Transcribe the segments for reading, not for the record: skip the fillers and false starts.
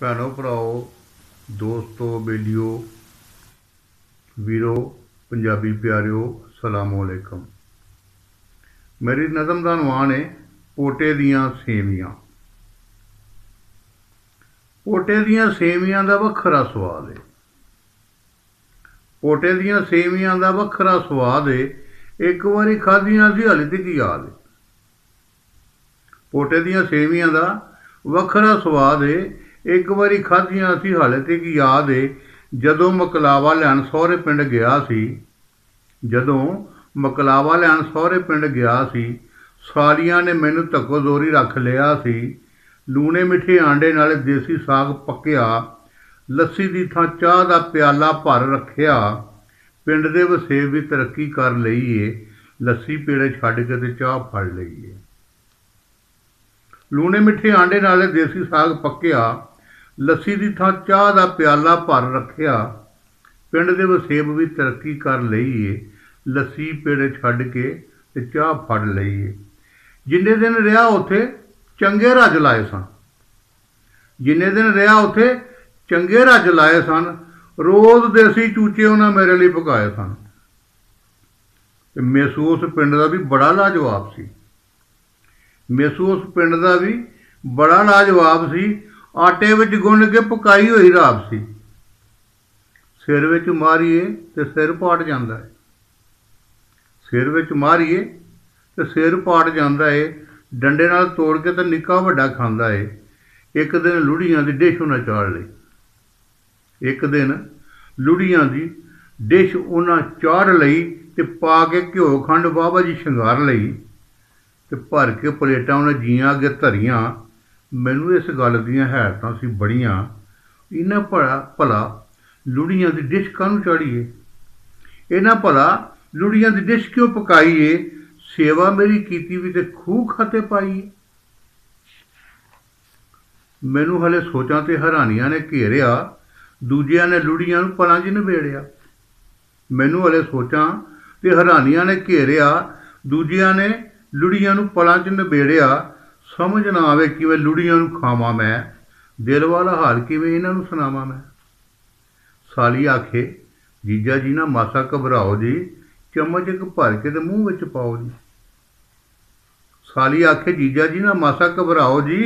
भैनों भराओ दोस्तों बेलियो वीरो पंजाबी प्यारिओ सलामुअलैकुम। मेरी नज़म का नवान है पोटे दियाँ सेवियाँ। पोटे दियाँ सेवियाँ का वखरा स्वाद है। पोटे दियाँ सेवियाँ का वखरा स्वाद है। एक बारी खाधियां सी हाले तक याद है। पोटे दियाँ सेवियाँ का वखरा स्वाद है। एक बारी खाधियां सी हाले तक याद है। जदों मकलावा लैन सौहरे पिंड गया सी, जदों मकलावा लैन सौहरे पिंड गया सी, सालियां ने मैनू धक्को जोरी रख लिया सी। लूने मिठे आंडे नाले देसी साग पक्या, लस्सी दी थां चाह दा प्याला भर रखिया। पिंड दे वसेब भी तरक्की कर लई है, लस्सी पेड़े छड्ड के ते चाह फड़ लई है। लूने मिठे आंडे नाले देसी साग पक्या, लस्सी दी थां चाह दा प्याला भर रखिया। पिंड दे वसेब भी तरक्की कर लई है, लस्सी पेड़े छड्ड के ते चाह फड़ लई है। जिन्ने दिन रहा उत्थे चंगे रज लाए सन, जिन्ने दिन रहा उत्थे चंगे रज लाए सन। रोज़ देसी चूचे उन्हें मेरे लिए पकाए सन। मेसू उस पिंड का भी बड़ा लाजवाब सी, मेसू उस पिंड का भी बड़ा लाजवाब सी। आटे विच गुंन के पकाई हुई राब सी। सिर विच मारीए ते सिर पाट जांदा है, सिर विच मारीए ते सिर पाट जांदा है। डंडे नाल तोड़ के ते निक्का वड्डा खांदा है। एक दिन लुढ़ियां दी डिश उन्हें चाड़ लई, एक दिन लुढ़ियां दी डिश उन्हें चाड़ लई ते पा के घ्यो खंड बाबा जी शंगार लई ते भर के प्लेटां उन्हें जियां अगे धरियां। मैनू इस गल दियां हैरतां सी बड़ियां, इन्हें भला लुढ़ियां दी डिश काहनूं चाढ़ीए, इन्हें भला लुढ़ियां दी डिश क्यों पकाईए। सेवा मेरी कीती भी ते खूह खाते पाईए। मैनू हले सोचां ते हैरानियां ने घेरिया, दूजियां ने लुढ़ियां नूं पलां च नबेड़िया। मैनू हले सोचां ते हैरानियां ने घेरिया, दूजियां ने लुढ़ियां नूं पलां च नबेड़िया। समझ ना आवे किवें लुढ़ियां नूं खावां मैं, दिल वाला हाल किवें इन्हां नूं सुणावां मैं। साली आखे जीजा जी ना मासा घबराओ जी, चम्मच एक भर के ते मूँह विच पाओ जी। साली आखे जीजा जी ना मासा घबराओ जी,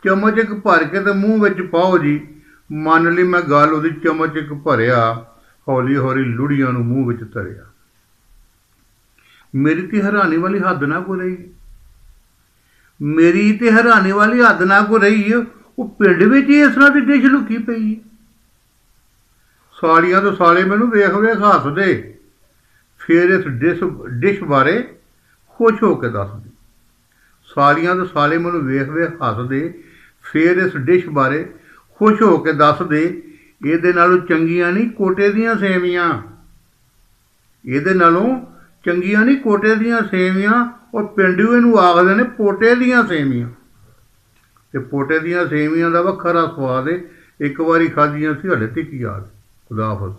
चम्मच एक भर के ते मूँह विच पाओ जी। मन लई मैं गल उहदी चम्मच एक भरिया, हौली हौली लुढ़ियां नूं मूँह विच धरिया। मेरी ते हैरानी वाली हद ना कोई रही, मेरी ते हैरानी वाली हद ना कोई रही है। वो पिंड विच ही इस तरह की डिश लुकी पई है। सालियां तो साले मैनू वेख वेख हसदे, फिर इस डिश बारे खुश हो के दसदे। सालियां तो साले मैनू वेख वेख हसदे, फिर इस डिश बारे खुश हो के दसदे। इहदे नालों चंगियां नहीं कोटे दियां सेवियां, इहदे नालों चंगियां नहीं कोटे दियां सेवियां। और पिंडू इनू आखदे ने पोटे दियां सेवियां। ते पोटे दियां सेवियां का वखरा स्वाद है। एक बारी खाधियां सी हाले तक याद। खुदा हाफिज़।